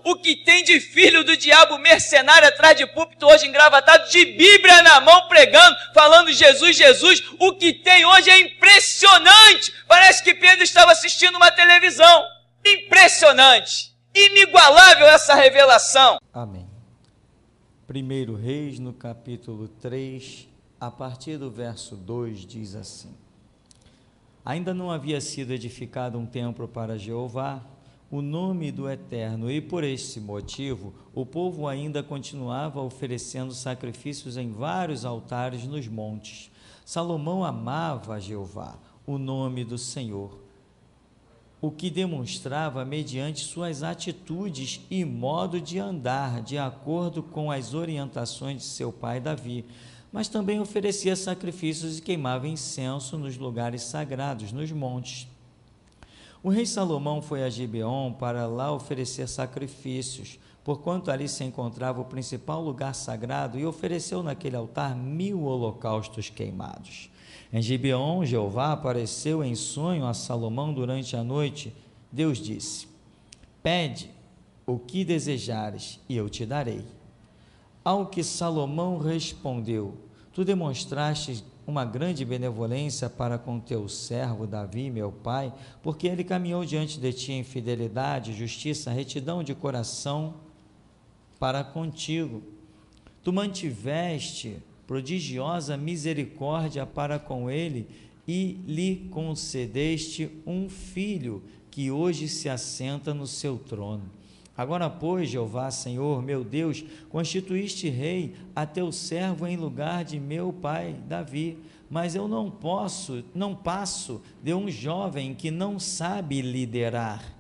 o que tem de filho do diabo mercenário atrás de púlpito hoje engravatado, de Bíblia na mão pregando, falando Jesus, Jesus, o que tem hoje é impressionante. Parece que Pedro estava assistindo uma televisão. Impressionante, inigualável essa revelação. Amém. 1 Reis, no capítulo 3, a partir do verso 2, diz assim: Ainda não havia sido edificado um templo para Jeová, o nome do Eterno, e por este motivo o povo ainda continuava oferecendo sacrifícios em vários altares nos montes. Salomão amava a Jeová, o nome do Senhor, o que demonstrava mediante suas atitudes e modo de andar, de acordo com as orientações de seu pai Davi, mas também oferecia sacrifícios e queimava incenso nos lugares sagrados, nos montes. O rei Salomão foi a Gibeon para lá oferecer sacrifícios, porquanto ali se encontrava o principal lugar sagrado, e ofereceu naquele altar 1000 holocaustos queimados. Em Gibeon, Jeová apareceu em sonho a Salomão durante a noite. Deus disse: Pede o que desejares, e eu te darei. Ao que Salomão respondeu: Tu demonstraste uma grande benevolência para com teu servo Davi, meu pai, porque ele caminhou diante de ti em fidelidade, justiça, retidão de coração para contigo. Tu mantiveste prodigiosa misericórdia para com ele e lhe concedeste um filho que hoje se assenta no seu trono. Agora, pois, Jeová, Senhor, meu Deus, constituíste rei a teu servo em lugar de meu pai Davi, mas eu não passo de um jovem que não sabe liderar.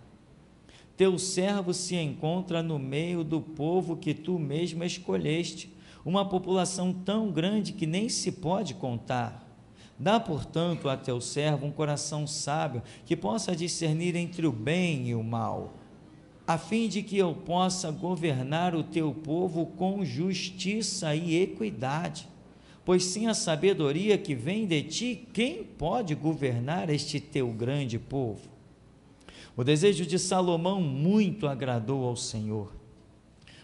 Teu servo se encontra no meio do povo que tu mesmo escolheste, uma população tão grande que nem se pode contar. Dá, portanto, a teu servo um coração sábio, que possa discernir entre o bem e o mal, a fim de que eu possa governar o teu povo com justiça e equidade. Pois sem a sabedoria que vem de ti, quem pode governar este teu grande povo? O desejo de Salomão muito agradou ao Senhor.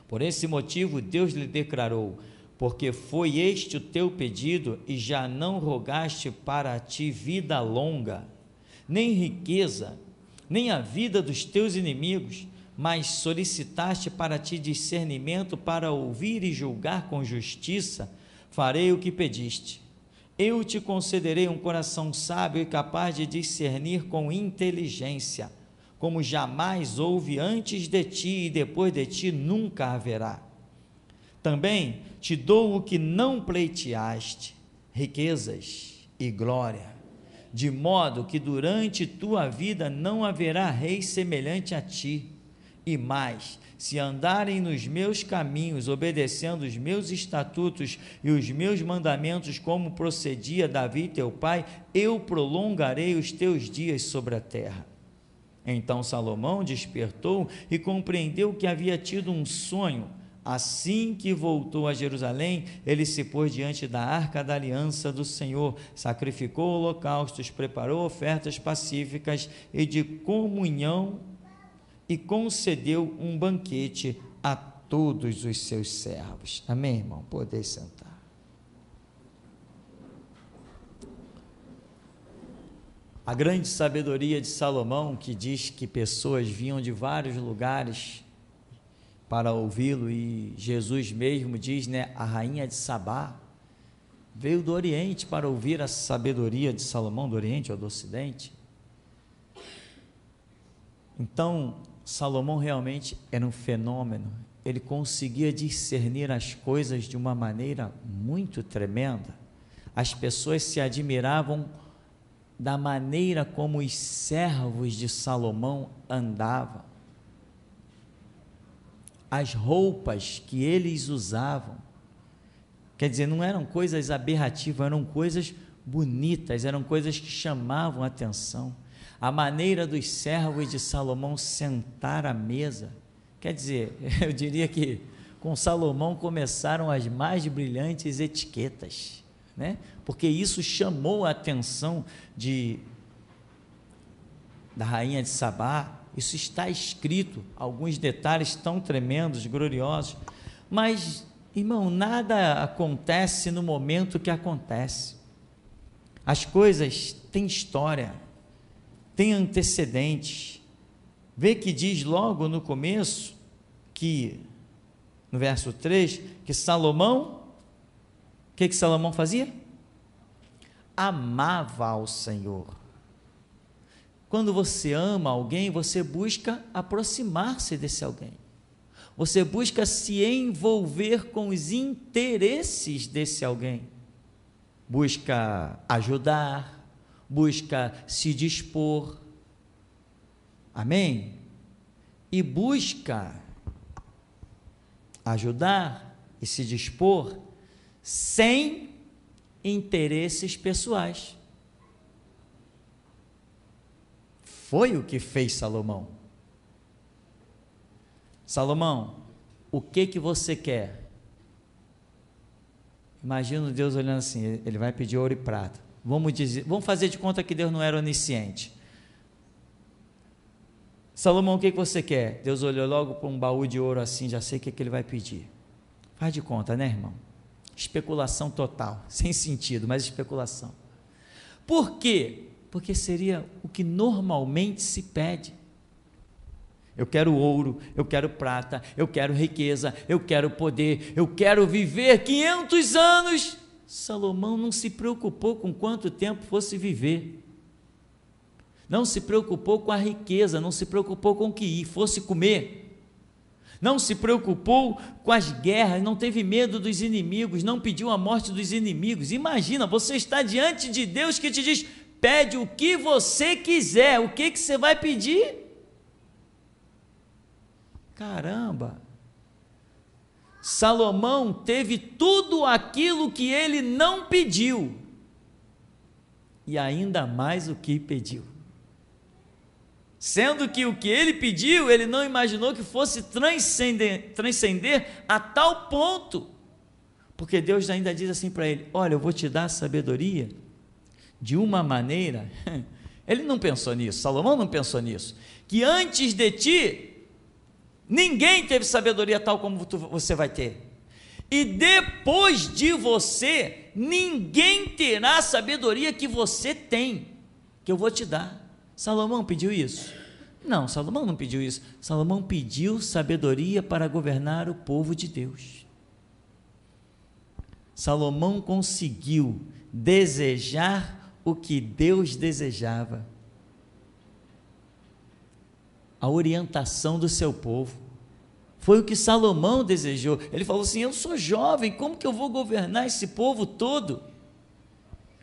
Por esse motivo, Deus lhe declarou: porque foi este o teu pedido, e já não rogaste para ti vida longa, nem riqueza, nem a vida dos teus inimigos, mas solicitaste para ti discernimento para ouvir e julgar com justiça, farei o que pediste. Eu te concederei um coração sábio e capaz de discernir com inteligência, como jamais houve antes de ti e depois de ti nunca haverá. Também te dou o que não pleiteaste, riquezas e glória, de modo que durante tua vida não haverá rei semelhante a ti. E mais, se andarem nos meus caminhos, obedecendo os meus estatutos e os meus mandamentos, como procedia Davi teu pai, eu prolongarei os teus dias sobre a terra. Então Salomão despertou e compreendeu que havia tido um sonho. Assim que voltou a Jerusalém, ele se pôs diante da arca da aliança do Senhor, sacrificou holocaustos, preparou ofertas pacíficas e de comunhão, e concedeu um banquete a todos os seus servos. Amém, irmão? Podem sentar. A grande sabedoria de Salomão, que diz que pessoas vinham de vários lugares para ouvi-lo, e Jesus mesmo diz, a rainha de Sabá veio do Oriente para ouvir a sabedoria de Salomão, do Oriente ou do Ocidente. Então, Salomão realmente era um fenômeno, ele conseguia discernir as coisas de uma maneira muito tremenda. As pessoas se admiravam da maneira como os servos de Salomão andavam, as roupas que eles usavam. Quer dizer, não eram coisas aberrativas, eram coisas bonitas, eram coisas que chamavam a atenção. A maneira dos servos de Salomão sentar à mesa, quer dizer, eu diria que com Salomão começaram as mais brilhantes etiquetas, porque isso chamou a atenção da rainha de Sabá, isso está escrito, alguns detalhes tão tremendos, gloriosos, mas, irmão, nada acontece no momento que acontece. As coisas têm história, têm antecedentes. Vê que diz logo no começo, que, no verso 3, que Salomão, o que Salomão fazia? Amava ao Senhor. Quando você ama alguém, você busca aproximar-se desse alguém. Você busca se envolver com os interesses desse alguém. Busca ajudar, busca se dispor. Amém? E busca ajudar e se dispor sem interesses pessoais. Foi o que fez Salomão. Salomão, o que você quer? Imagina Deus olhando assim, ele vai pedir ouro e prata. Vamos fazer de conta que Deus não era onisciente. Salomão, o que você quer? Deus olhou logo para um baú de ouro assim, já sei o que ele vai pedir. Faz de conta, né, irmão? Especulação total, sem sentido, mas especulação. Por quê? Porque seria o que normalmente se pede. Eu quero ouro, eu quero prata, eu quero riqueza, eu quero poder, eu quero viver 500 anos. Salomão não se preocupou com quanto tempo fosse viver. Não se preocupou com a riqueza, não se preocupou com o que fosse comer. Não se preocupou com as guerras, não teve medo dos inimigos, não pediu a morte dos inimigos. Imagina, você está diante de Deus que te diz: pede o que você quiser, o que você vai pedir? Caramba! Salomão teve tudo aquilo que ele não pediu, e ainda mais o que pediu. Sendo que o que ele pediu, ele não imaginou que fosse transcender a tal ponto, porque Deus ainda diz assim para ele: olha, eu vou te dar sabedoria de uma maneira, ele não pensou nisso, Salomão não pensou nisso, que antes de ti, ninguém teve sabedoria tal como você vai ter, e depois de você, ninguém terá a sabedoria que você tem, que eu vou te dar. Salomão pediu isso? Não, Salomão não pediu isso. Salomão pediu sabedoria para governar o povo de Deus. Salomão conseguiu desejar o que Deus desejava. A orientação do seu povo. Foi o que Salomão desejou. Ele falou assim: eu sou jovem, como que eu vou governar esse povo todo?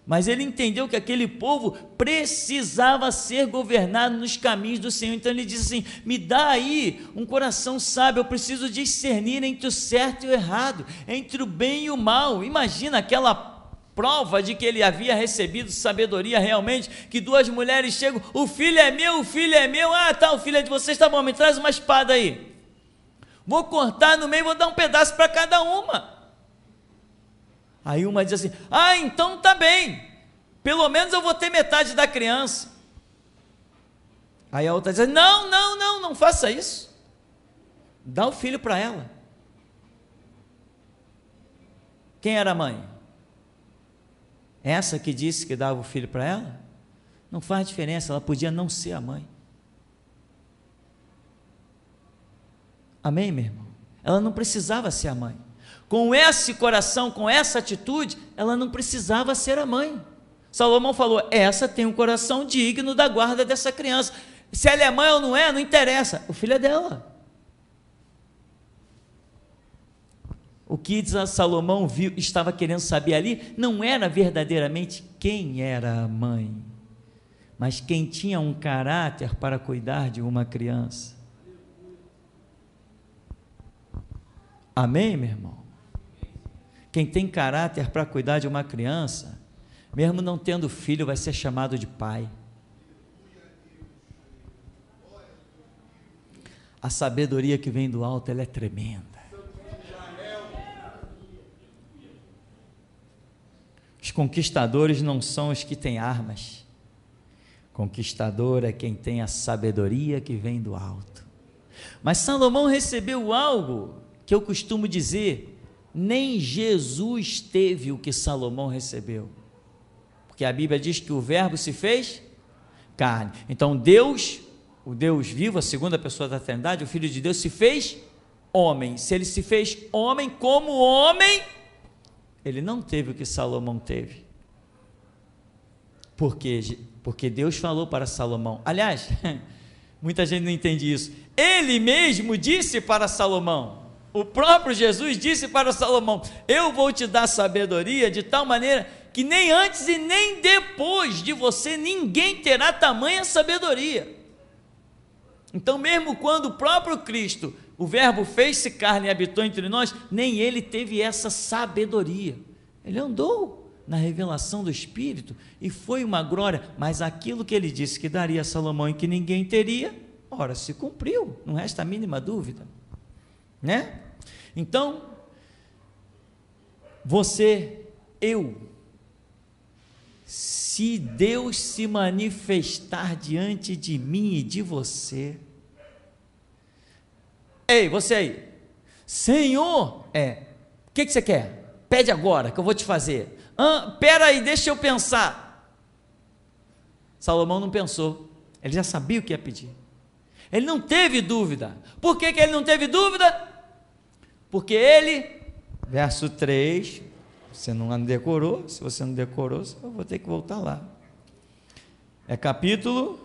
Mas ele entendeu que aquele povo precisava ser governado nos caminhos do Senhor. Então ele disse assim: me dá aí um coração sábio, eu preciso discernir entre o certo e o errado, entre o bem e o mal. Imagina aquela prova de que ele havia recebido sabedoria realmente, que duas mulheres chegam: o filho é meu, tá, o filho é de vocês, tá bom, me traz uma espada aí, vou cortar no meio, vou dar um pedaço para cada uma. Aí uma diz assim: então tá bem, pelo menos eu vou ter metade da criança. Aí a outra diz: não faça isso, dá o filho para ela. Quem era a mãe? Essa que disse que dava o filho para ela? Não faz diferença, ela podia não ser a mãe. Amém, meu irmão? Ela não precisava ser a mãe. Com esse coração, com essa atitude, ela não precisava ser a mãe. Salomão falou: essa tem um coração digno da guarda dessa criança. Se ela é mãe ou não é, não interessa, o filho é dela. O que Salomão viu, estava querendo saber ali, não era verdadeiramente quem era a mãe, mas quem tinha um caráter para cuidar de uma criança. Amém, meu irmão? Quem tem caráter para cuidar de uma criança, mesmo não tendo filho, vai ser chamado de pai. A sabedoria que vem do alto, ela é tremenda. Os conquistadores não são os que têm armas. Conquistador é quem tem a sabedoria que vem do alto. Mas Salomão recebeu algo que eu costumo dizer, nem Jesus teve o que Salomão recebeu. Porque a Bíblia diz que o verbo se fez carne. Então Deus, o Deus vivo, a segunda pessoa da Trindade, o Filho de Deus, se fez homem. Se ele se fez homem como homem, ele não teve o que Salomão teve. Por quê? Porque Deus falou para Salomão. Aliás, muita gente não entende isso. Ele mesmo disse para Salomão, o próprio Jesus disse para Salomão, eu vou te dar sabedoria de tal maneira que nem antes e nem depois de você ninguém terá tamanha sabedoria. Então mesmo quando o próprio Cristo, o verbo fez-se carne e habitou entre nós, nem ele teve essa sabedoria. Ele andou na revelação do Espírito e foi uma glória, mas aquilo que ele disse que daria a Salomão e que ninguém teria, ora, se cumpriu, não resta a mínima dúvida, né? Então, você, se Deus se manifestar diante de mim e de você, ei, você aí, Senhor, o que você quer? Pede agora, que eu vou te fazer. Pera aí, deixa eu pensar. Salomão não pensou, ele já sabia o que ia pedir, ele não teve dúvida. Por que ele não teve dúvida? Porque ele, verso 3, você não decorou, se você não decorou, eu vou ter que voltar lá, é capítulo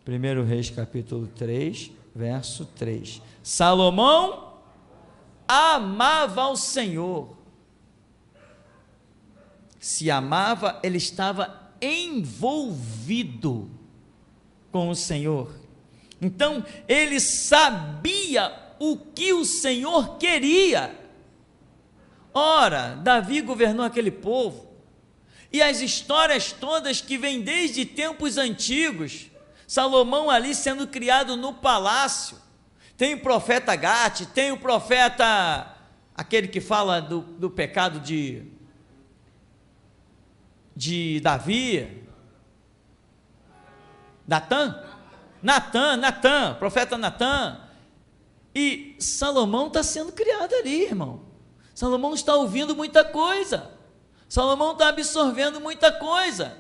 1 Reis, capítulo 3, verso 3, Salomão amava ao Senhor. Se amava, ele estava envolvido com o Senhor. Então, ele sabia o que o Senhor queria. Ora, Davi governou aquele povo, e as histórias todas que vêm desde tempos antigos, Salomão ali sendo criado no palácio, tem o profeta Gate, tem o profeta, aquele que fala do pecado de Davi, Natã, profeta Natã, e Salomão está sendo criado ali, irmão. Salomão está ouvindo muita coisa, Salomão está absorvendo muita coisa,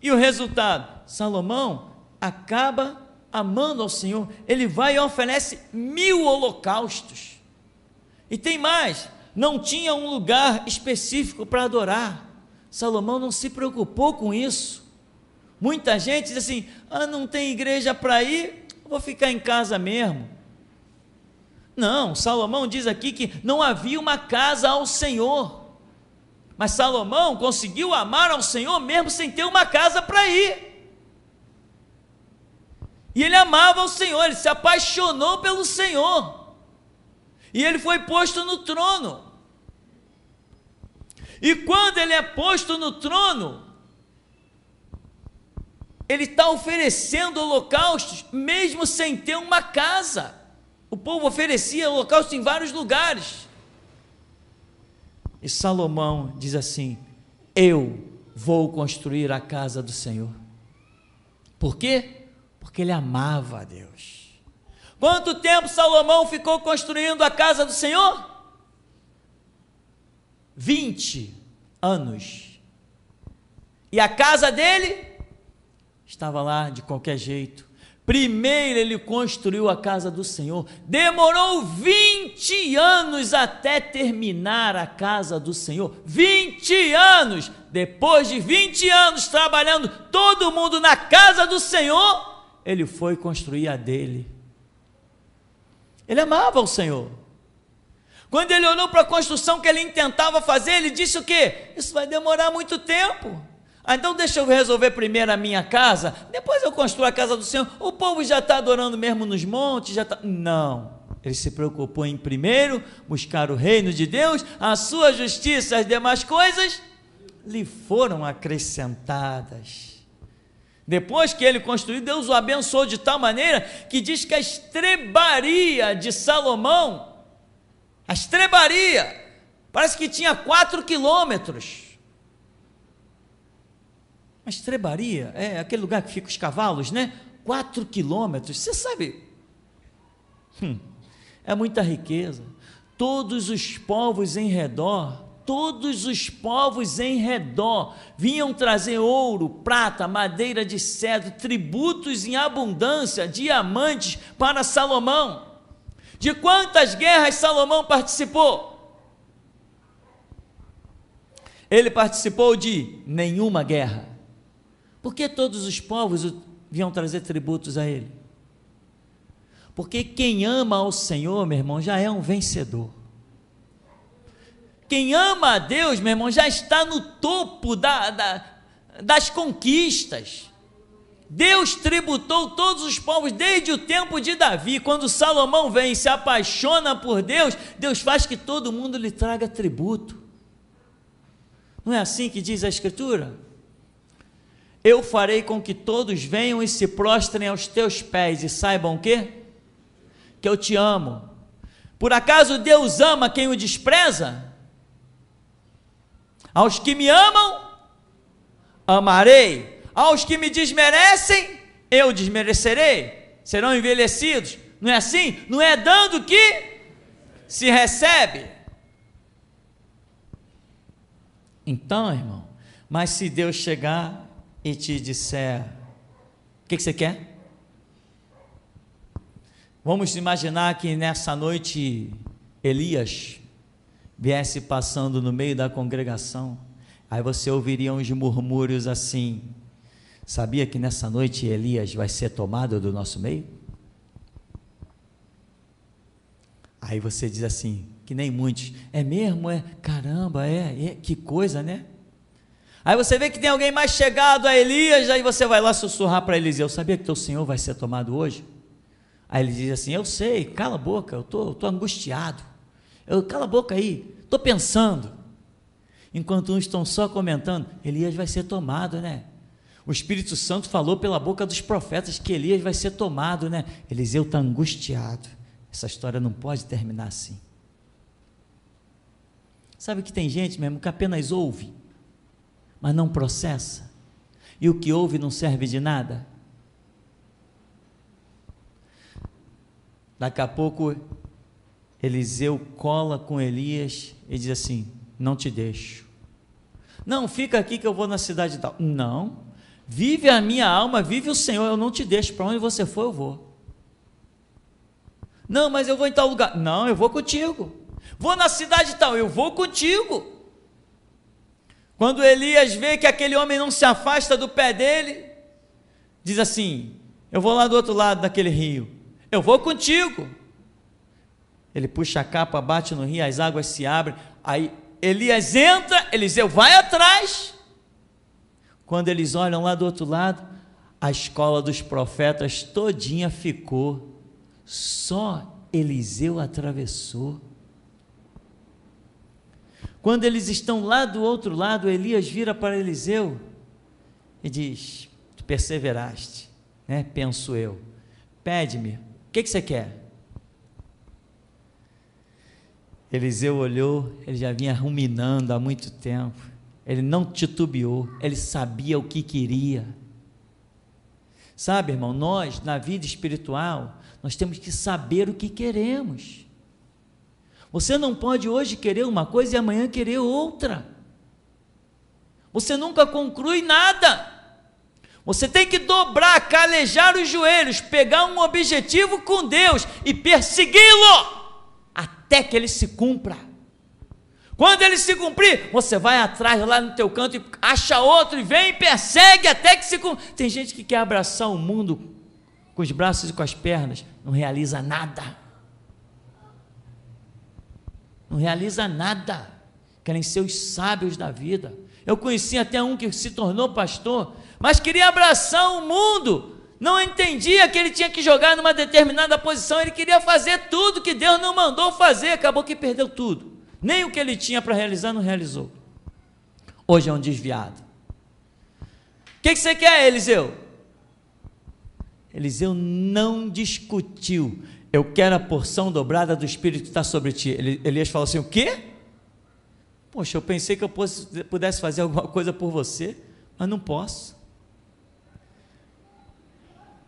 e o resultado, Salomão acaba amando ao Senhor, ele vai e oferece 1000 holocaustos, e tem mais, não tinha um lugar específico para adorar, Salomão não se preocupou com isso. Muita gente diz assim, não tem igreja para ir, vou ficar em casa mesmo. Não, Salomão diz aqui que não havia uma casa ao Senhor, mas Salomão conseguiu amar ao Senhor mesmo sem ter uma casa para ir, e ele amava ao Senhor, ele se apaixonou pelo Senhor, e ele foi posto no trono, e quando ele é posto no trono, ele está oferecendo holocaustos, mesmo sem ter uma casa. O povo oferecia holocausto em vários lugares, e Salomão diz assim, eu vou construir a casa do Senhor. Por quê? Porque ele amava a Deus. Quanto tempo Salomão ficou construindo a casa do Senhor? 20 anos, e a casa dele estava lá de qualquer jeito. Primeiro ele construiu a casa do Senhor, demorou 20 anos até terminar a casa do Senhor, 20 anos, depois de 20 anos trabalhando, todo mundo na casa do Senhor, ele foi construir a dele. Ele amava o Senhor. Quando ele olhou para a construção que ele intentava fazer, ele disse o quê? Isso vai demorar muito tempo, então deixa eu resolver primeiro a minha casa, depois eu construo a casa do Senhor, o povo já está adorando mesmo nos montes, não, ele se preocupou em primeiro buscar o reino de Deus, a sua justiça, as demais coisas lhe foram acrescentadas. Depois que ele construiu, Deus o abençoou de tal maneira, que diz que a estrebaria de Salomão, parece que tinha 4 quilômetros, uma estrebaria, é aquele lugar que ficam os cavalos, né? 4 quilômetros, você sabe, é muita riqueza. Todos os povos em redor vinham trazer ouro, prata, madeira de cedro, tributos em abundância, diamantes para Salomão. De quantas guerras Salomão participou? Ele participou de nenhuma guerra. Por que todos os povos vinham trazer tributos a ele? Porque quem ama ao Senhor, meu irmão, já é um vencedor. Quem ama a Deus, meu irmão, já está no topo das conquistas. Deus tributou todos os povos desde o tempo de Davi. Quando Salomão vem e se apaixona por Deus, Deus faz que todo mundo lhe traga tributo. Não é assim que diz a Escritura? Eu farei com que todos venham e se prostrem aos teus pés e saibam o quê? Que eu te amo. Por acaso Deus ama quem o despreza? Aos que me amam, amarei. Aos que me desmerecem, eu desmerecerei. Serão envelhecidos. Não é assim? Não é dando que se recebe. Então, irmão, mas se Deus chegar e te disser, o que você quer? Vamos imaginar que nessa noite Elias viesse passando no meio da congregação, aí você ouviria uns murmúrios assim: sabia que nessa noite Elias vai ser tomado do nosso meio? Aí você diz assim, que nem muitos, é mesmo? É, caramba, que coisa, né? Aí você vê que tem alguém mais chegado a Elias, aí você vai lá sussurrar para Eliseu, sabia que teu senhor vai ser tomado hoje? Aí ele diz assim, eu sei, cala a boca, eu tô angustiado, cala a boca aí, estou pensando. Enquanto uns estão só comentando, Elias vai ser tomado, né? O Espírito Santo falou pela boca dos profetas que Elias vai ser tomado, né? Eliseu está angustiado, essa história não pode terminar assim. Sabe que tem gente mesmo que apenas ouve, mas não processa, e o que ouve não serve de nada. Daqui a pouco Eliseu cola com Elias e diz assim, não te deixo, não, fica aqui que eu vou na cidade tal, não, vive a minha alma, vive o Senhor, eu não te deixo, para onde você for eu vou. Não, mas eu vou em tal lugar, não, eu vou contigo. Vou na cidade tal, eu vou contigo. Quando Elias vê que aquele homem não se afasta do pé dele, diz assim, eu vou lá do outro lado daquele rio, eu vou contigo. Ele puxa a capa, bate no rio, as águas se abrem, aí Elias entra, Eliseu vai atrás. Quando eles olham lá do outro lado, a escola dos profetas todinha ficou, só Eliseu atravessou. Quando eles estão lá do outro lado, Elias vira para Eliseu e diz, tu perseveraste, né? Penso eu, pede-me, o que você quer? Eliseu olhou, ele já vinha ruminando há muito tempo, ele não titubeou, ele sabia o que queria. Sabe, irmão, nós na vida espiritual, nós temos que saber o que queremos. Você não pode hoje querer uma coisa e amanhã querer outra. Você nunca conclui nada. Você tem que dobrar, calejar os joelhos, pegar um objetivo com Deus e persegui-lo até que ele se cumpra. Quando ele se cumprir, você vai atrás lá no teu canto e acha outro e vem e persegue até que se cumpra. Tem gente que quer abraçar o mundo com os braços e com as pernas, não realiza nada. Não realiza nada, querem ser os sábios da vida. Eu conheci até um que se tornou pastor, mas queria abraçar o mundo, não entendia que ele tinha que jogar numa determinada posição, ele queria fazer tudo que Deus não mandou fazer, acabou que perdeu tudo, nem o que ele tinha para realizar não realizou. Hoje é um desviado. O que você quer, Eliseu? Eliseu não discutiu, eu quero a porção dobrada do Espírito que está sobre ti. Elias falou assim, o quê? Poxa, eu pensei que eu pudesse fazer alguma coisa por você, mas não posso.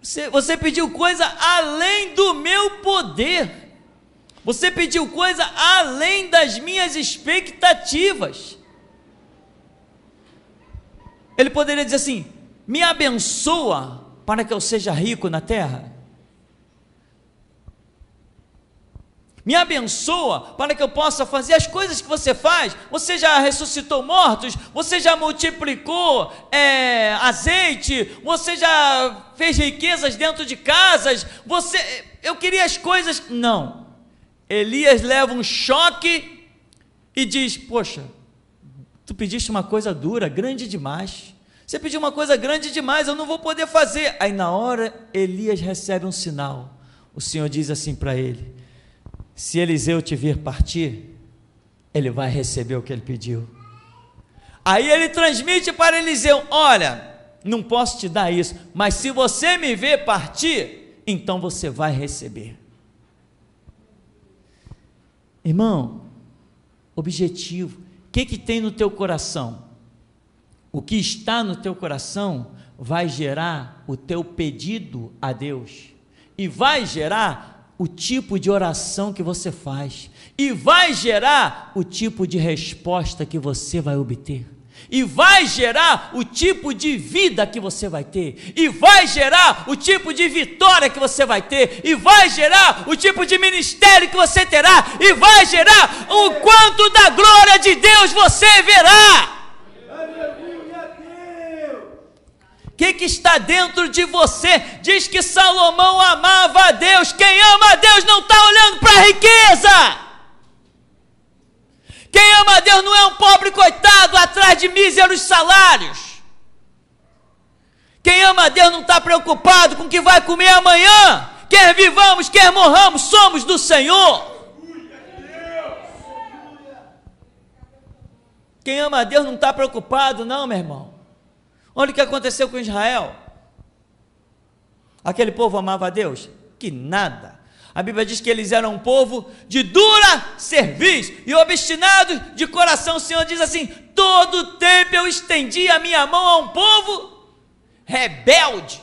Você pediu coisa além do meu poder. Você pediu coisa além das minhas expectativas. Ele poderia dizer assim: me abençoa para que eu seja rico na terra. Me abençoa para que eu possa fazer as coisas que você faz. Você já ressuscitou mortos, você já multiplicou azeite, você já fez riquezas dentro de casas, eu queria as coisas. Não. Elias leva um choque e diz: poxa, tu pediste uma coisa dura, grande demais. Você pediu uma coisa grande demais, eu não vou poder fazer. Aí na hora Elias recebe um sinal. O Senhor diz assim para ele: se Eliseu te vir partir, ele vai receber o que ele pediu. Aí ele transmite para Eliseu: olha, não posso te dar isso, mas se você me ver partir, então você vai receber. Irmão, objetivo, o que tem no teu coração? O que está no teu coração vai gerar o teu pedido a Deus, e vai gerar o tipo de oração que você faz, e vai gerar o tipo de resposta que você vai obter, e vai gerar o tipo de vida que você vai ter, e vai gerar o tipo de vitória que você vai ter, e vai gerar o tipo de ministério que você terá, e vai gerar o quanto da glória de Deus você verá. O que está dentro de você? Diz que Salomão amava a Deus. Quem ama a Deus não está olhando para a riqueza. Quem ama a Deus não é um pobre coitado atrás de míseros salários. Quem ama a Deus não está preocupado com o que vai comer amanhã. Quer vivamos, quer morramos, somos do Senhor. Quem ama a Deus não está preocupado não, meu irmão. Olha o que aconteceu com Israel. Aquele povo amava a Deus? Que nada. A Bíblia diz que eles eram um povo de dura cerviz e obstinado de coração. O Senhor diz assim: todo tempo eu estendi a minha mão a um povo rebelde.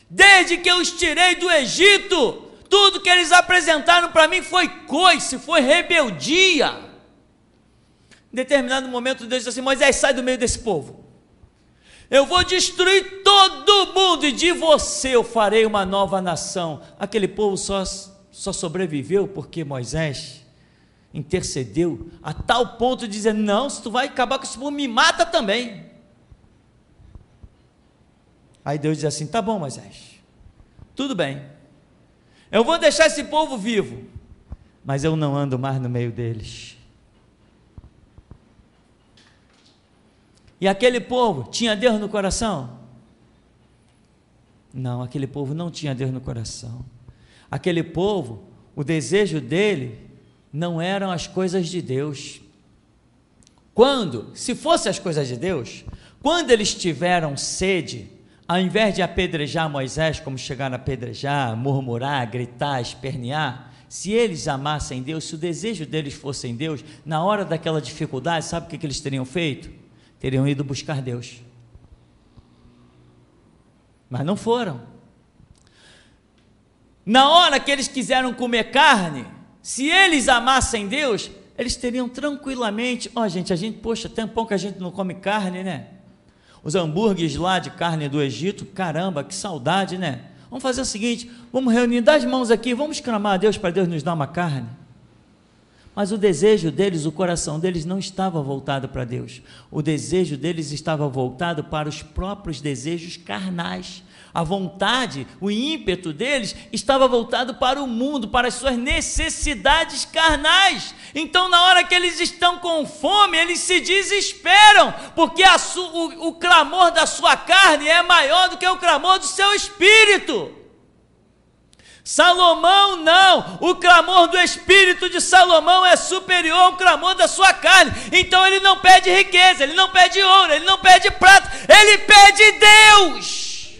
Desde que eu os tirei do Egito, tudo que eles apresentaram para mim foi coice, foi rebeldia. Em determinado momento Deus disse assim: Moisés, sai do meio desse povo, eu vou destruir todo mundo e de você eu farei uma nova nação. Aquele povo só sobreviveu porque Moisés intercedeu a tal ponto de dizer: não, se tu vai acabar com esse povo, me mata também. Aí Deus diz assim: tá bom, Moisés, tudo bem, eu vou deixar esse povo vivo, mas eu não ando mais no meio deles. E aquele povo tinha Deus no coração? Não, aquele povo não tinha Deus no coração. Aquele povo, o desejo dele não eram as coisas de Deus. Se fosse as coisas de Deus, quando eles tiveram sede, ao invés de apedrejar Moisés, como chegaram a apedrejar, murmurar, gritar, espernear, se eles amassem Deus, se o desejo deles fosse em Deus, na hora daquela dificuldade, sabe o que eles teriam feito? Teriam ido buscar Deus, mas não foram. Na hora que eles quiseram comer carne, se eles amassem Deus, eles teriam tranquilamente, gente, poxa, tem um pouco que a gente não come carne, né? Os hambúrgueres lá de carne do Egito, caramba, que saudade, né? Vamos fazer o seguinte, vamos reunir, dá as mãos aqui, vamos clamar a Deus para Deus nos dar uma carne. Mas o desejo deles, o coração deles não estava voltado para Deus. O desejo deles estava voltado para os próprios desejos carnais. A vontade, o ímpeto deles estava voltado para o mundo, para as suas necessidades carnais. Então, na hora que eles estão com fome, eles se desesperam, porque o clamor da sua carne é maior do que o clamor do seu espírito. Salomão não, o clamor do espírito de Salomão é superior ao clamor da sua carne. Então ele não pede riqueza, ele não pede ouro, ele não pede prata, ele pede Deus.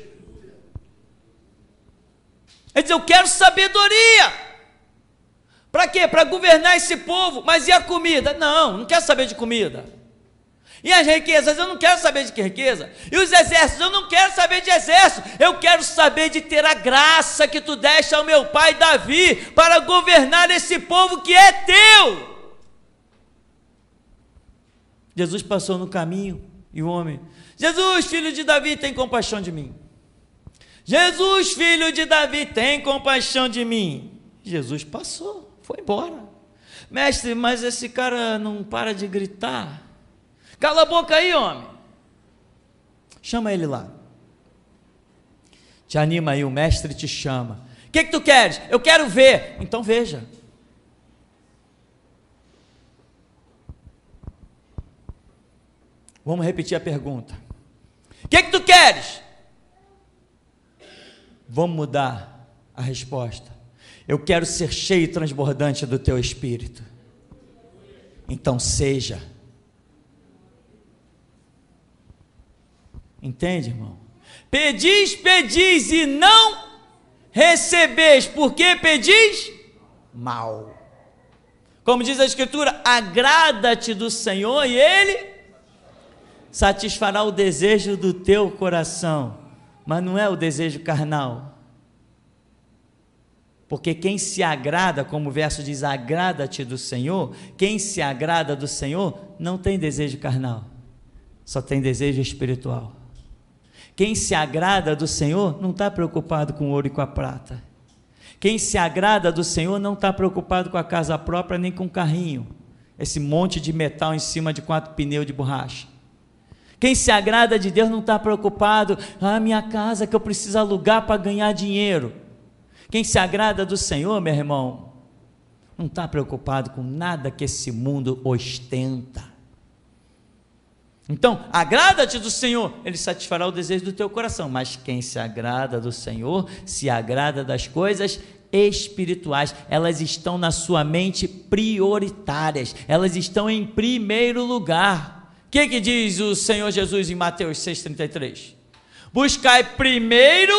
Ele diz: eu quero sabedoria. Para quê? Para governar esse povo. Mas e a comida? Não quero saber de comida. E as riquezas, eu não quero saber de que riqueza. E os exércitos, eu não quero saber de exército. Eu quero saber de ter a graça que tu deste ao meu pai Davi para governar esse povo que é teu. Jesus passou no caminho e o homem: Jesus, filho de Davi, tem compaixão de mim. Jesus, filho de Davi, tem compaixão de mim. Jesus passou, foi embora. Mestre, mas esse cara não para de gritar. Cala a boca aí, homem. Chama ele lá. Te anima aí, o mestre te chama. O que tu queres? Eu quero ver. Então veja. Vamos repetir a pergunta. O que tu queres? Vamos mudar a resposta. Eu quero ser cheio e transbordante do teu espírito. Então seja. Entende, irmão? Pedis, pedis e não recebeis, porque pedis mal. Como diz a Escritura, agrada-te do Senhor e Ele satisfará o desejo do teu coração, mas não é o desejo carnal. Porque quem se agrada, como o verso diz, agrada-te do Senhor, quem se agrada do Senhor não tem desejo carnal, só tem desejo espiritual. Quem se agrada do Senhor não está preocupado com o ouro e com a prata. Quem se agrada do Senhor não está preocupado com a casa própria nem com o carrinho, esse monte de metal em cima de 4 pneus de borracha. Quem se agrada de Deus não está preocupado, minha casa que eu preciso alugar para ganhar dinheiro. Quem se agrada do Senhor, meu irmão, não está preocupado com nada que esse mundo ostenta. Então, agrada-te do Senhor, Ele satisfará o desejo do teu coração, mas quem se agrada do Senhor, se agrada das coisas espirituais, elas estão na sua mente prioritárias, elas estão em primeiro lugar. O que diz o Senhor Jesus em Mateus 6,33? Buscai primeiro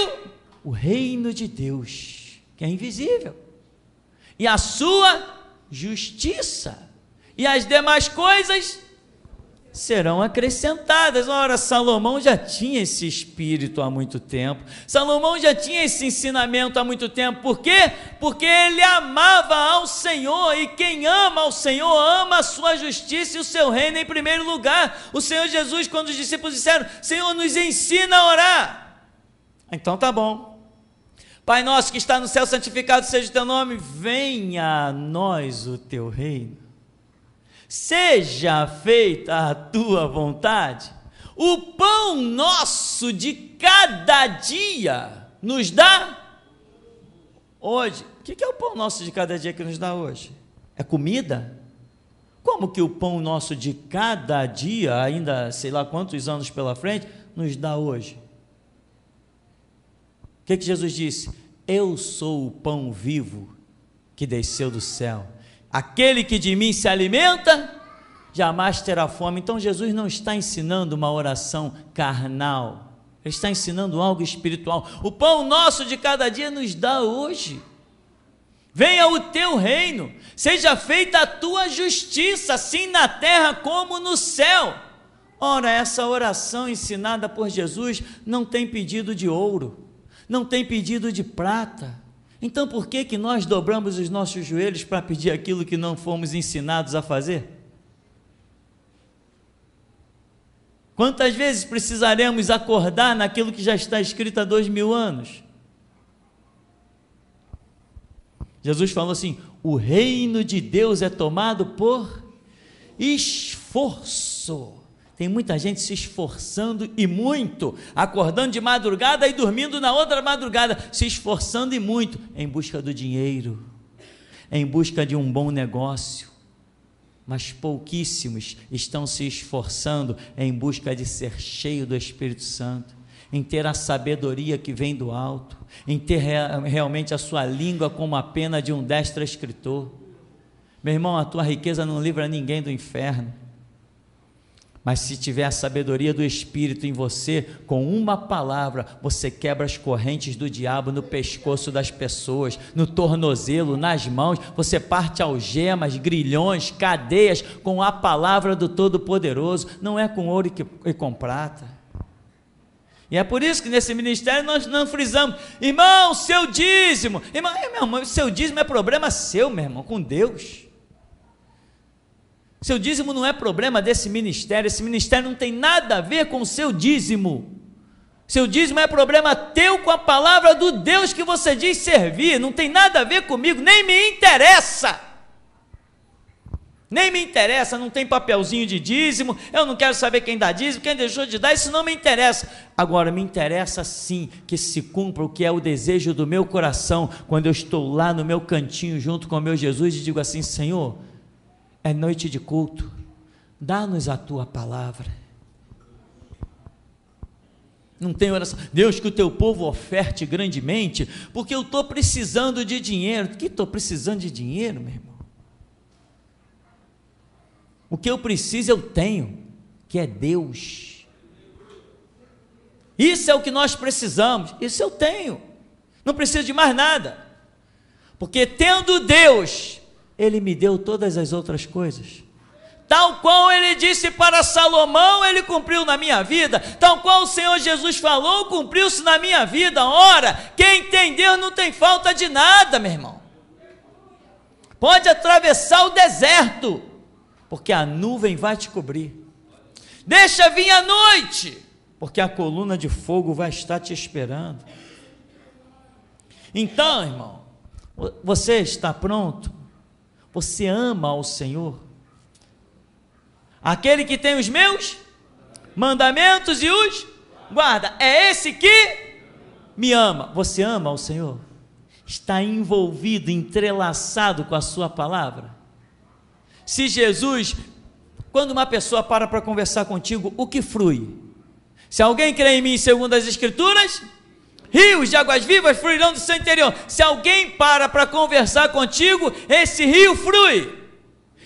o reino de Deus, que é invisível, e a sua justiça, e as demais coisas serão acrescentadas. Ora, Salomão já tinha esse espírito há muito tempo, Salomão já tinha esse ensinamento há muito tempo. Por quê? Porque ele amava ao Senhor, e quem ama ao Senhor, ama a sua justiça e o seu reino em primeiro lugar. O Senhor Jesus, quando os discípulos disseram: Senhor, nos ensina a orar. Então tá bom. Pai nosso que está no céu, santificado seja o teu nome, venha a nós o teu reino. Seja feita a tua vontade. O pão nosso de cada dia nos dá hoje. O que é o pão nosso de cada dia que nos dá hoje? É comida? Como que o pão nosso de cada dia, ainda sei lá quantos anos pela frente, nos dá hoje? O que Jesus disse? Eu sou o pão vivo que desceu do céu. Aquele que de mim se alimenta, jamais terá fome. Então Jesus não está ensinando uma oração carnal, Ele está ensinando algo espiritual. O pão nosso de cada dia nos dá hoje. Venha o teu reino, seja feita a tua justiça, assim na terra como no céu. Ora, essa oração ensinada por Jesus não tem pedido de ouro, não tem pedido de prata. Então por que nós dobramos os nossos joelhos para pedir aquilo que não fomos ensinados a fazer? Quantas vezes precisaremos acordar naquilo que já está escrito há 2000 anos? Jesus falou assim: o reino de Deus é tomado por esforço. Tem muita gente se esforçando e muito, acordando de madrugada e dormindo na outra madrugada, se esforçando e muito, em busca do dinheiro, em busca de um bom negócio, mas pouquíssimos estão se esforçando em busca de ser cheio do Espírito Santo, em ter a sabedoria que vem do alto, em ter realmente a sua língua como a pena de um destro escritor. Meu irmão, a tua riqueza não livra ninguém do inferno, Mas se tiver a sabedoria do Espírito em você, com uma palavra, você quebra as correntes do diabo no pescoço das pessoas, no tornozelo, nas mãos, você parte algemas, grilhões, cadeias, com a palavra do Todo-Poderoso, não é com ouro e com prata. E é por isso que nesse ministério nós não frisamos, irmão, seu dízimo, irmão, meu irmão, seu dízimo é problema seu, meu irmão, com Deus. Seu dízimo não é problema desse ministério, esse ministério não tem nada a ver com o seu dízimo. Seu dízimo é problema teu com a palavra do Deus que você diz servir, não tem nada a ver comigo, nem me interessa. Nem me interessa, não tem papelzinho de dízimo, eu não quero saber quem dá dízimo, quem deixou de dar, isso não me interessa. Agora, me interessa sim que se cumpra o que é o desejo do meu coração, quando eu estou lá no meu cantinho junto com o meu Jesus e digo assim, Senhor, é noite de culto, dá-nos a tua palavra. Não tem oração, Deus, que o teu povo oferte grandemente, porque eu estou precisando de dinheiro. Que estou precisando de dinheiro, meu irmão? O que eu preciso eu tenho, que é Deus. Isso é o que nós precisamos, isso eu tenho, não preciso de mais nada, porque tendo Deus, Ele me deu todas as outras coisas, tal qual Ele disse para Salomão, Ele cumpriu na minha vida, tal qual o Senhor Jesus falou, cumpriu-se na minha vida. Ora, quem tem Deus não tem falta de nada, meu irmão, pode atravessar o deserto, porque a nuvem vai te cobrir, deixa vir a noite, porque a coluna de fogo vai estar te esperando. Então, irmão, você está pronto? Você ama ao Senhor? Aquele que tem os meus mandamentos e os guarda, é esse que me ama. Você ama ao Senhor? Está envolvido, entrelaçado com a sua palavra? Se Jesus, quando uma pessoa para conversar contigo, o que flui? Se alguém crê em mim, segundo as Escrituras, rios de águas vivas fluirão do seu interior. Se alguém para conversar contigo, esse rio flui.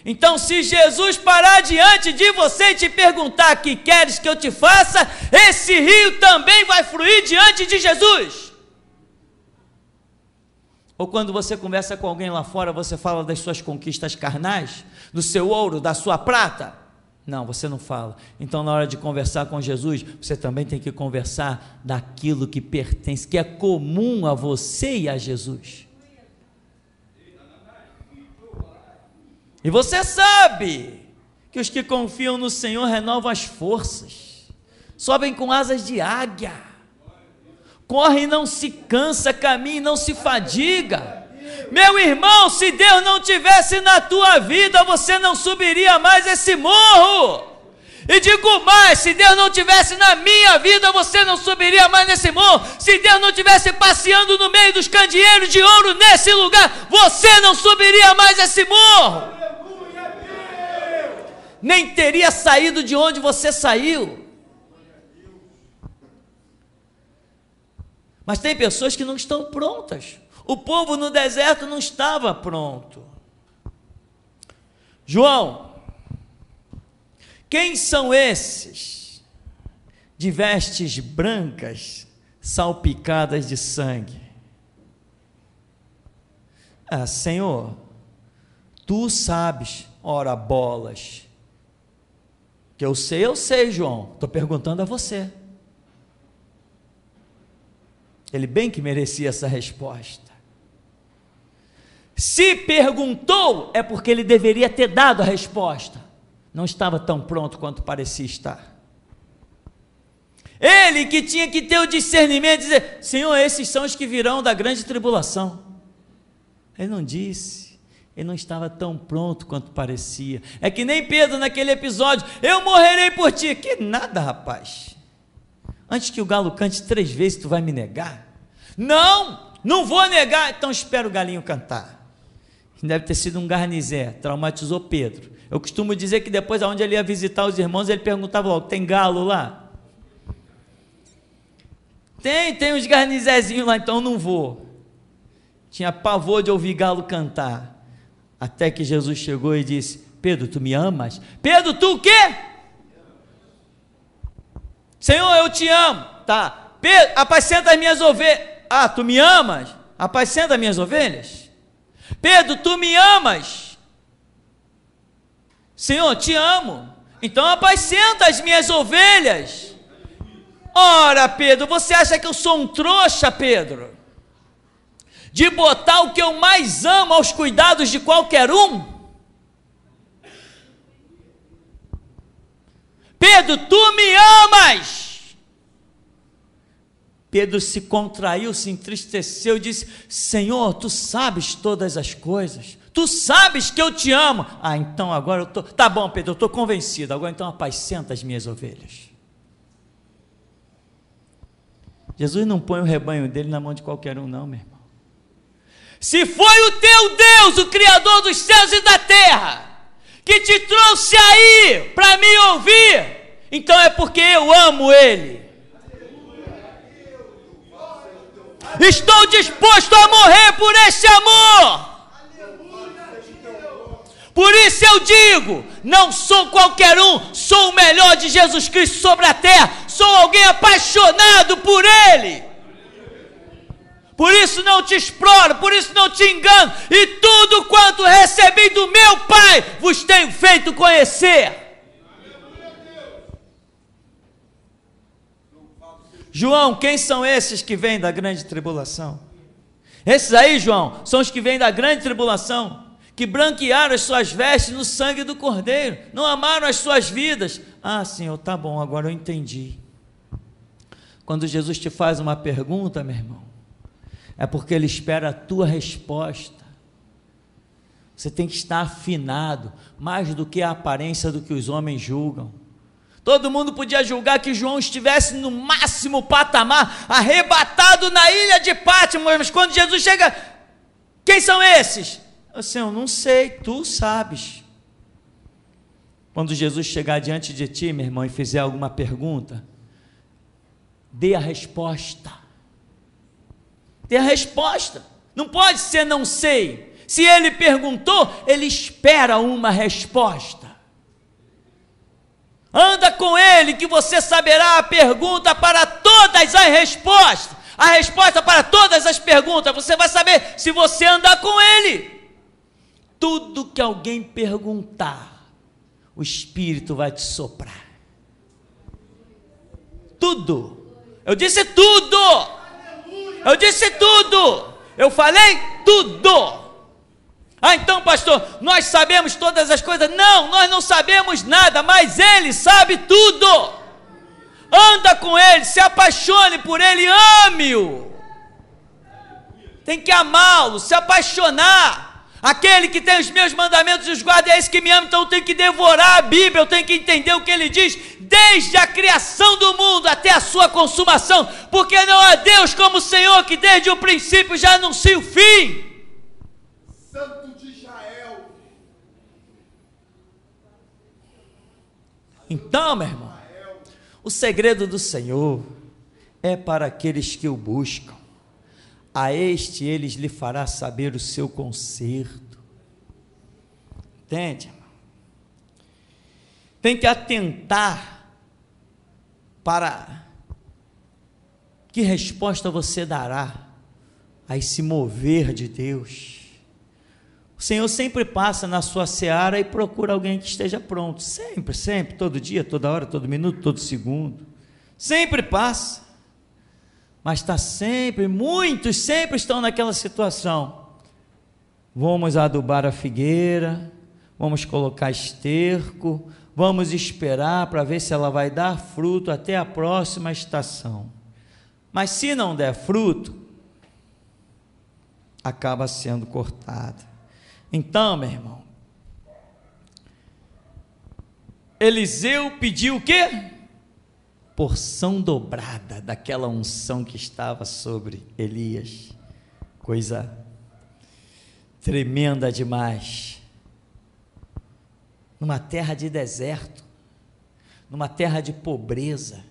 Então, se Jesus parar diante de você e te perguntar: que queres que eu te faça? Esse rio também vai fluir diante de Jesus. Ou quando você conversa com alguém lá fora, você fala das suas conquistas carnais, do seu ouro, da sua prata? Não, você não fala. Então, na hora de conversar com Jesus, você também tem que conversar daquilo que pertence, que é comum a você e a Jesus. E você sabe que os que confiam no Senhor renovam as forças, sobem com asas de águia, corre e não se cansa, caminha e não se fadiga. Meu irmão, se Deus não tivesse na tua vida, você não subiria mais esse morro. E digo mais, se Deus não tivesse na minha vida, você não subiria mais nesse morro. Se Deus não tivesse passeando no meio dos candeeiros de ouro nesse lugar, você não subiria mais esse morro. Nem teria saído de onde você saiu. Mas tem pessoas que não estão prontas. O povo no deserto não estava pronto. João, quem são esses de vestes brancas salpicadas de sangue? Ah, Senhor, tu sabes. Ora bolas, que eu sei, João, estou perguntando a você. Ele bem que merecia essa resposta. Se perguntou, é porque ele deveria ter dado a resposta. Não estava tão pronto quanto parecia estar. Ele que tinha que ter o discernimento de dizer: Senhor, esses são os que virão da grande tribulação. Ele não disse, ele não estava tão pronto quanto parecia. É que nem Pedro naquele episódio: eu morrerei por ti. Que nada, rapaz. Antes que o galo cante 3 vezes, tu vai me negar? Não vou negar. Então espera o galinho cantar. Deve ter sido um garnizé, traumatizou Pedro. Eu costumo dizer que depois, aonde ele ia visitar os irmãos, ele perguntava logo: tem galo lá? Tem uns garnizézinhos lá, então não vou. Tinha pavor de ouvir galo cantar. Até que Jesus chegou e disse: Pedro, tu me amas? Pedro, tu o quê? Senhor, eu te amo. Tá. Pedro, apacenta as minhas ovelhas. Ah, tu me amas? Apacenta as minhas ovelhas? Pedro, tu me amas? Senhor, te amo. Então apacenta as minhas ovelhas. Ora, Pedro, você acha que eu sou um trouxa, Pedro? De botar o que eu mais amo aos cuidados de qualquer um? Pedro, tu me amas? Pedro se contraiu, se entristeceu e disse: Senhor, tu sabes todas as coisas, tu sabes que eu te amo. Ah, então agora eu estou, tá bom, Pedro, eu estou convencido, agora então apacenta as minhas ovelhas. Jesus não põe o rebanho dele na mão de qualquer um, não, meu irmão. Se foi o teu Deus, o Criador dos céus e da terra, que te trouxe aí para me ouvir, então é porque eu amo Ele. Estou disposto a morrer por esse amor. Por isso eu digo, não sou qualquer um, sou o melhor de Jesus Cristo sobre a terra, sou alguém apaixonado por Ele. Por isso não te exploro, por isso não te engano, e tudo quanto recebi do meu Pai, vos tenho feito conhecer. João, quem são esses que vêm da grande tribulação? Esses aí, João, são os que vêm da grande tribulação, que branquearam as suas vestes no sangue do Cordeiro, não amaram as suas vidas. Ah, Senhor, tá bom, agora eu entendi. Quando Jesus te faz uma pergunta, meu irmão, é porque Ele espera a tua resposta. Você tem que estar afinado, mais do que a aparência do que os homens julgam. Todo mundo podia julgar que João estivesse no máximo patamar, arrebatado na ilha de Pátmos, mas quando Jesus chega, quem são esses? Eu não sei, tu sabes. Quando Jesus chegar diante de ti, meu irmão, e fizer alguma pergunta, dê a resposta. Dê a resposta. Não pode ser não sei. Se ele perguntou, ele espera uma resposta. Anda com ele, que você saberá a pergunta para todas as respostas. A resposta para todas as perguntas. Você vai saber se você andar com ele. Tudo que alguém perguntar, o Espírito vai te soprar. Tudo. Eu disse tudo. Eu disse tudo. Eu falei tudo. Ah, então, pastor, nós sabemos todas as coisas? Não, nós não sabemos nada, mas Ele sabe tudo. Anda com Ele, se apaixone por Ele, ame-o. Tem que amá-lo, se apaixonar. Aquele que tem os meus mandamentos e os guarda é esse que me ama, então eu tenho que devorar a Bíblia, eu tenho que entender o que Ele diz, desde a criação do mundo até a sua consumação, porque não há Deus como o Senhor, que desde o princípio já anuncia o fim. Então, meu irmão, o segredo do Senhor é para aqueles que o buscam. A este eles lhe fará saber o seu conserto. Entende, irmão? Tem que atentar para que resposta você dará a esse mover de Deus. O Senhor sempre passa na sua seara e procura alguém que esteja pronto, sempre, sempre, todo dia, toda hora, todo minuto, todo segundo, sempre passa, mas está sempre, muitos sempre estão naquela situação, vamos adubar a figueira, vamos colocar esterco, vamos esperar para ver se ela vai dar fruto até a próxima estação, mas se não der fruto, acaba sendo cortada. Então, meu irmão, Eliseu pediu o quê? Porção dobrada daquela unção que estava sobre Elias, coisa tremenda demais, numa terra de deserto, numa terra de pobreza,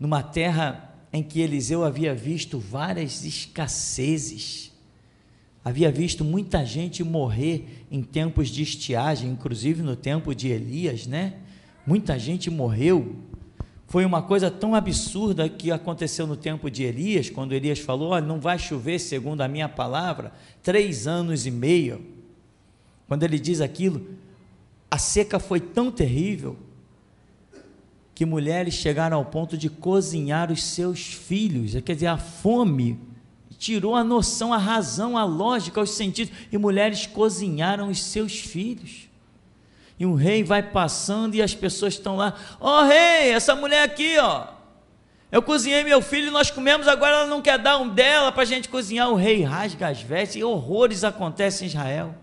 numa terra em que Eliseu havia visto várias escassezes, havia visto muita gente morrer em tempos de estiagem, inclusive no tempo de Elias, né? Muita gente morreu, Foi uma coisa tão absurda que aconteceu no tempo de Elias, quando Elias falou: olha, não vai chover segundo a minha palavra, 3 anos e meio. Quando ele diz aquilo, a seca foi tão terrível, que mulheres chegaram ao ponto de cozinhar os seus filhos, quer dizer, a fome tirou a noção, a razão, a lógica, os sentidos, e mulheres cozinharam os seus filhos. E o rei vai passando e as pessoas estão lá: ó rei, essa mulher aqui, ó, eu cozinhei meu filho e nós comemos, agora ela não quer dar um dela para a gente cozinhar. O rei rasga as vestes e horrores acontecem em Israel.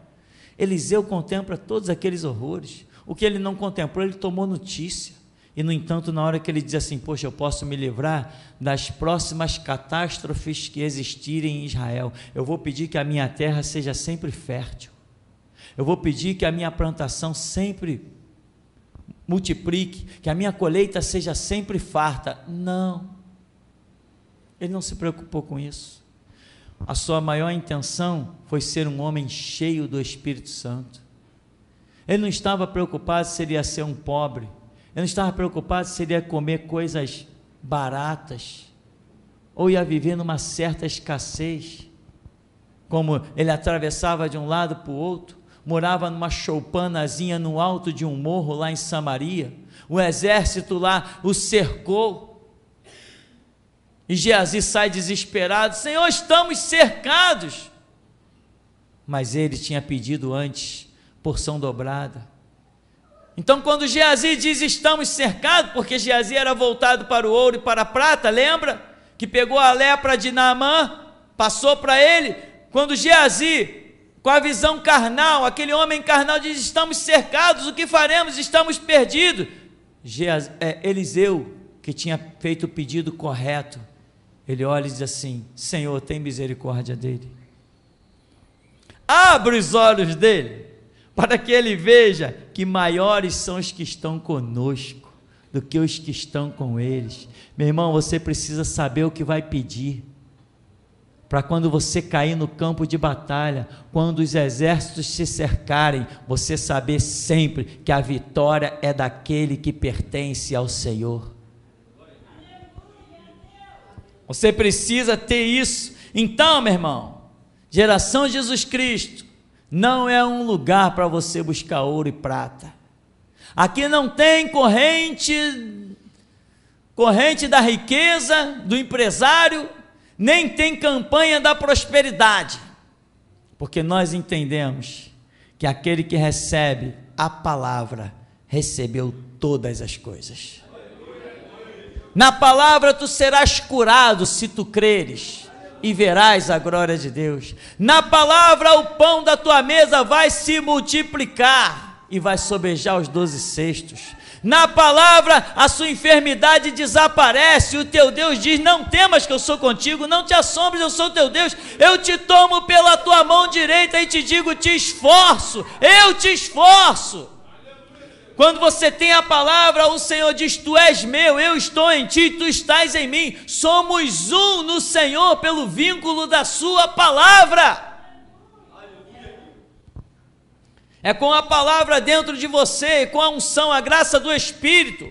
Eliseu contempla todos aqueles horrores. O que ele não contemplou, ele tomou notícia. E no entanto, na hora que ele diz assim: poxa, eu posso me livrar das próximas catástrofes que existirem em Israel, eu vou pedir que a minha terra seja sempre fértil, eu vou pedir que a minha plantação sempre multiplique, que a minha colheita seja sempre farta. Não, ele não se preocupou com isso. A sua maior intenção foi ser um homem cheio do Espírito Santo. Ele não estava preocupado se ele ia ser um pobre, ele não estava preocupado se ele ia comer coisas baratas, ou ia viver numa certa escassez, como ele atravessava de um lado para o outro, morava numa choupanazinha no alto de um morro lá em Samaria, o exército lá o cercou, e Geazi sai desesperado: Senhor, estamos cercados. Mas ele tinha pedido antes porção dobrada. Então, quando Geazi diz estamos cercados, porque Geazi era voltado para o ouro e para a prata, lembra? Que pegou a lepra de Naamã, passou para ele. Quando Geazi, com a visão carnal, aquele homem carnal diz estamos cercados, o que faremos? Estamos perdidos. Eliseu, que tinha feito o pedido correto, ele olha e diz assim: Senhor, tem misericórdia dele, abre os olhos dele, para que ele veja que maiores são os que estão conosco do que os que estão com eles. Meu irmão, você precisa saber o que vai pedir, para quando você cair no campo de batalha, quando os exércitos se cercarem, você saber sempre que a vitória é daquele que pertence ao Senhor. Você precisa ter isso. Então, meu irmão, geração de Jesus Cristo não é um lugar para você buscar ouro e prata. Aqui não tem corrente da riqueza, do empresário, nem tem campanha da prosperidade, porque nós entendemos que aquele que recebe a palavra, recebeu todas as coisas. Na palavra tu serás curado se tu creres, e verás a glória de Deus. Na palavra o pão da tua mesa vai se multiplicar, e vai sobejar os 12 cestos. Na palavra a sua enfermidade desaparece, o teu Deus diz: não temas que eu sou contigo, não te assombres, eu sou teu Deus, eu te tomo pela tua mão direita e te digo, te esforço, eu te esforço. Quando você tem a palavra, o Senhor diz: tu és meu, eu estou em ti, tu estás em mim, somos um no Senhor pelo vínculo da sua palavra. É com a palavra dentro de você, com a unção, a graça do Espírito,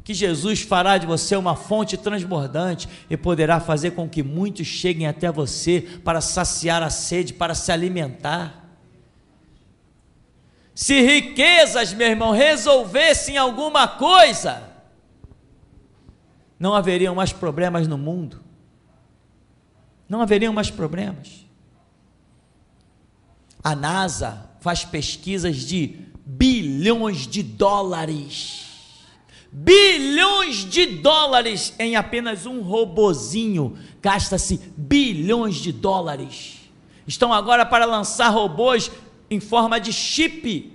que Jesus fará de você uma fonte transbordante e poderá fazer com que muitos cheguem até você para saciar a sede, para se alimentar. Se riquezas, meu irmão, resolvessem alguma coisa, não haveriam mais problemas no mundo, não haveriam mais problemas. A NASA faz pesquisas de bilhões de dólares em apenas um robozinho, gasta-se bilhões de dólares. Estão agora para lançar robôs em forma de chip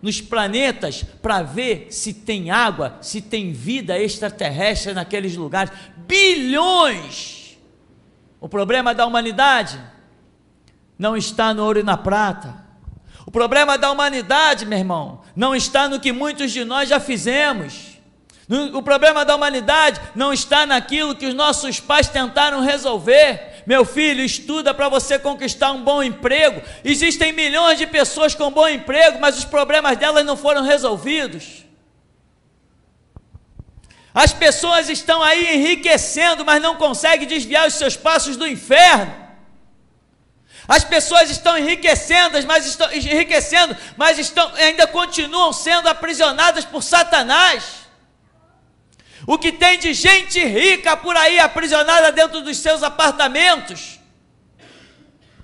nos planetas, para ver se tem água, se tem vida extraterrestre naqueles lugares. Bilhões! O problema da humanidade não está no ouro e na prata. O problema da humanidade, meu irmão, não está no que muitos de nós já fizemos. O problema da humanidade não está naquilo que os nossos pais tentaram resolver. Meu filho, estuda para você conquistar um bom emprego. Existem milhões de pessoas com bom emprego, mas os problemas delas não foram resolvidos. As pessoas estão aí enriquecendo, mas não conseguem desviar os seus passos do inferno. As pessoas estão enriquecendo, mas ainda continuam sendo aprisionadas por Satanás. O que tem de gente rica por aí, aprisionada dentro dos seus apartamentos,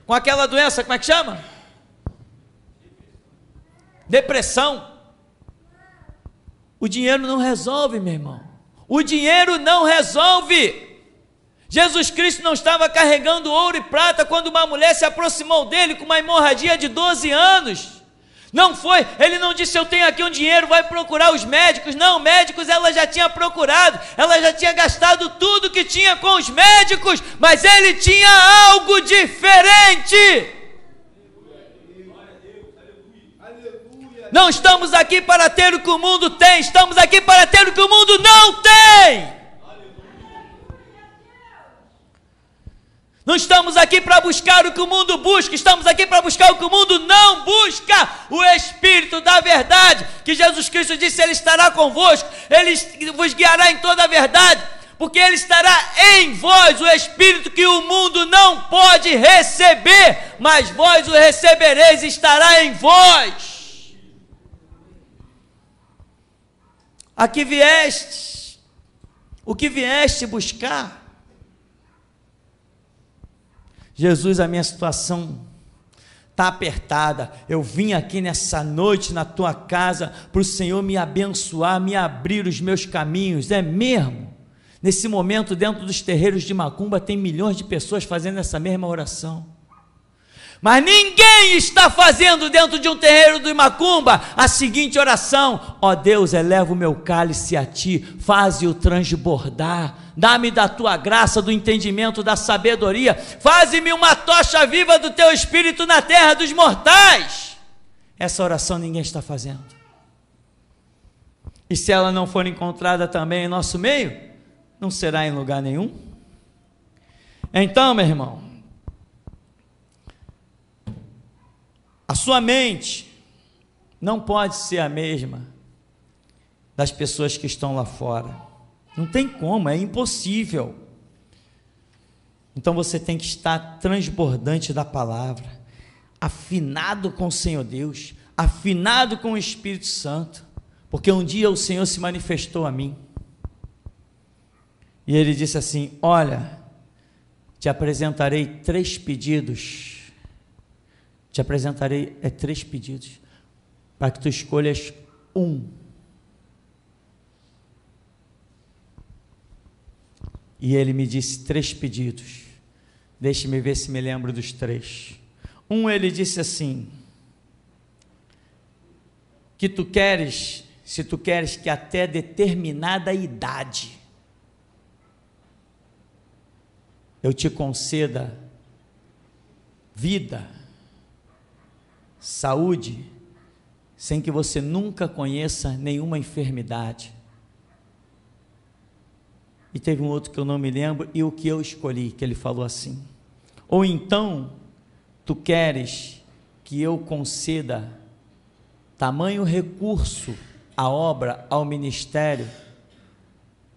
com aquela doença, como é que chama? Depressão. O dinheiro não resolve, meu irmão. O dinheiro não resolve. Jesus Cristo não estava carregando ouro e prata quando uma mulher se aproximou dele com uma hemorragia de 12 anos. Não foi, ele não disse: eu tenho aqui um dinheiro, vai procurar os médicos. Não, médicos ela já tinha procurado, ela já tinha gastado tudo que tinha com os médicos, mas ele tinha algo diferente. Não estamos aqui para ter o que o mundo tem, estamos aqui para ter o que o mundo não tem. Não estamos aqui para buscar o que o mundo busca, estamos aqui para buscar o que o mundo não busca, o Espírito da verdade, que Jesus Cristo disse: Ele estará convosco, Ele vos guiará em toda a verdade, porque Ele estará em vós, o Espírito que o mundo não pode receber, mas vós o recebereis, estará em vós. A que viestes, o que vieste buscar? Jesus, a minha situação está apertada, eu vim aqui nessa noite na tua casa para o Senhor me abençoar, me abrir os meus caminhos. É mesmo? Nesse momento, dentro dos terreiros de macumba, tem milhões de pessoas fazendo essa mesma oração. Mas ninguém está fazendo dentro de um terreiro de macumba a seguinte oração: ó Deus, eleva o meu cálice a ti, faze-o transbordar, dá-me da tua graça, do entendimento, da sabedoria, faze-me uma tocha viva do teu Espírito na terra dos mortais. Essa oração ninguém está fazendo. E se ela não for encontrada também em nosso meio, não será em lugar nenhum. Então, meu irmão, a sua mente não pode ser a mesma das pessoas que estão lá fora. Não tem como, é impossível. Então você tem que estar transbordante da palavra, afinado com o Senhor Deus, afinado com o Espírito Santo, porque um dia o Senhor se manifestou a mim, e Ele disse assim: olha, te apresentarei 3 pedidos, te apresentarei 3 pedidos, para que tu escolhas um. E ele me disse 3 pedidos, deixe-me ver se me lembro dos 3. Ele disse assim: que tu queres, se tu queres que até determinada idade eu te conceda vida, saúde, sem que você nunca conheça nenhuma enfermidade. E teve um outro que eu não me lembro, e o que eu escolhi, que ele falou assim: ou então, tu queres que eu conceda tamanho recurso à obra, ao ministério,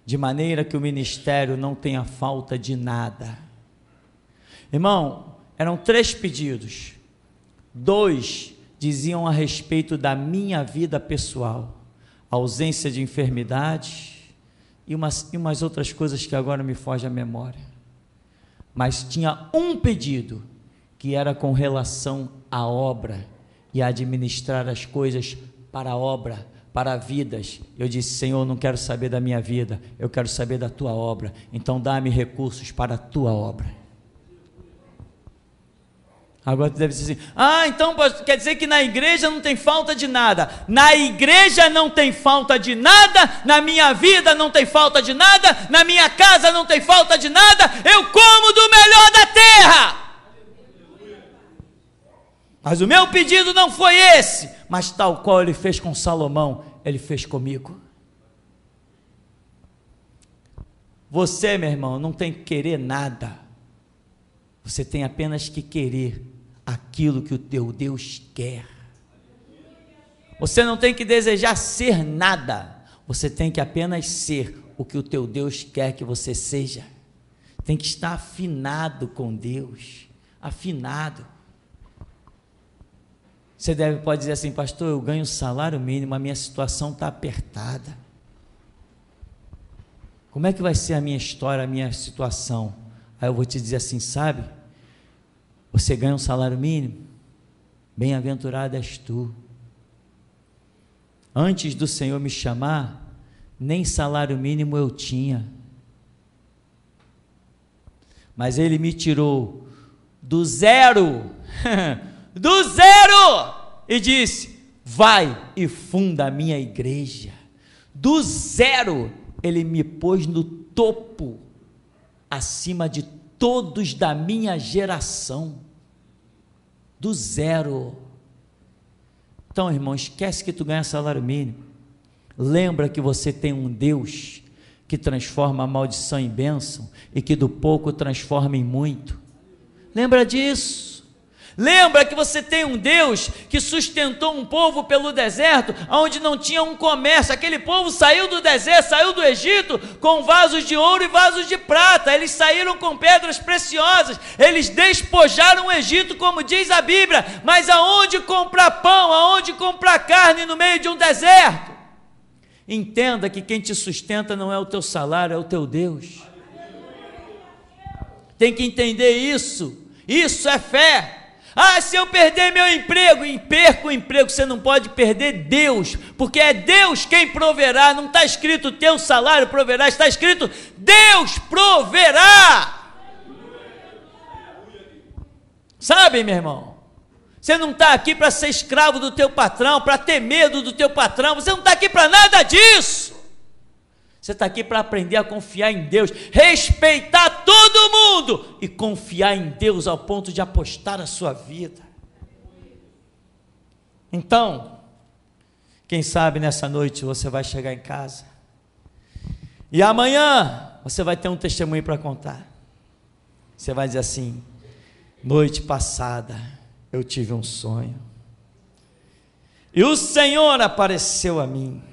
de maneira que o ministério não tenha falta de nada. Irmão, eram 3 pedidos. 2 diziam a respeito da minha vida pessoal, ausência de enfermidade e umas outras coisas que agora me foge à memória. Mas tinha um pedido que era com relação à obra e a administrar as coisas para a obra, para vidas. Eu disse: Senhor, não quero saber da minha vida, eu quero saber da tua obra, então dá-me recursos para a tua obra. Agora tu deve dizer assim: então quer dizer que na igreja não tem falta de nada. Na igreja não tem falta de nada, na minha vida não tem falta de nada, na minha casa não tem falta de nada, eu como do melhor da terra. Mas o meu pedido não foi esse, mas tal qual ele fez com Salomão, ele fez comigo. Você, meu irmão, não tem que querer nada, você tem apenas que querer aquilo que o teu Deus quer. Você não tem que desejar ser nada, você tem que apenas ser o que o teu Deus quer que você seja. Tem que estar afinado com Deus, afinado. Você pode dizer assim: pastor, eu ganho salário mínimo, a minha situação está apertada. Como é que vai ser a minha história, a minha situação? Aí eu vou te dizer assim: sabe, você ganha um salário mínimo, bem-aventurado és tu. Antes do Senhor me chamar, nem salário mínimo eu tinha, mas Ele me tirou do zero, e disse: vai e funda a minha igreja. Do zero, Ele me pôs no topo, acima de todos da minha geração, do zero. Então, irmão, esquece que tu ganha salário mínimo, lembra que você tem um Deus que transforma a maldição em bênção, e que do pouco transforma em muito. Lembra disso. Lembra que você tem um Deus que sustentou um povo pelo deserto, onde não tinha um comércio. Aquele povo saiu do deserto, saiu do Egito com vasos de ouro e vasos de prata. Eles saíram com pedras preciosas, eles despojaram o Egito, como diz a Bíblia. Mas aonde comprar pão, aonde comprar carne no meio de um deserto? Entenda que quem te sustenta não é o teu salário, é o teu Deus. Tem que entender isso. Isso é fé. Ah, se eu perder meu emprego, perco o emprego. Você não pode perder Deus, porque é Deus quem proverá. Não está escrito teu salário proverá, está escrito Deus proverá. Sabe, meu irmão, você não está aqui para ser escravo do teu patrão, para ter medo do teu patrão. Você não está aqui para nada disso. Você está aqui para aprender a confiar em Deus, respeitar todo mundo e confiar em Deus ao ponto de apostar a sua vida. Então, quem sabe nessa noite você vai chegar em casa e amanhã você vai ter um testemunho para contar. Você vai dizer assim: noite passada eu tive um sonho e o Senhor apareceu a mim.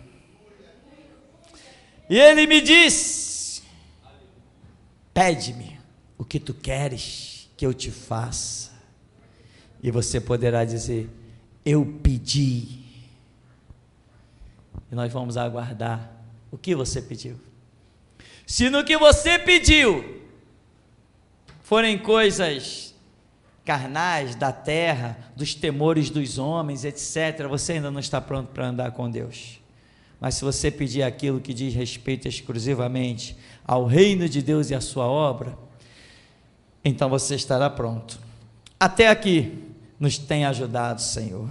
E Ele me disse: pede-me o que tu queres que eu te faça. E você poderá dizer: eu pedi. E nós vamos aguardar o que você pediu. Se no que você pediu forem coisas carnais, da terra, dos temores dos homens, etc., você ainda não está pronto para andar com Deus. Mas se você pedir aquilo que diz respeito exclusivamente ao reino de Deus e à sua obra, então você estará pronto. Até aqui nos tem ajudado, Senhor.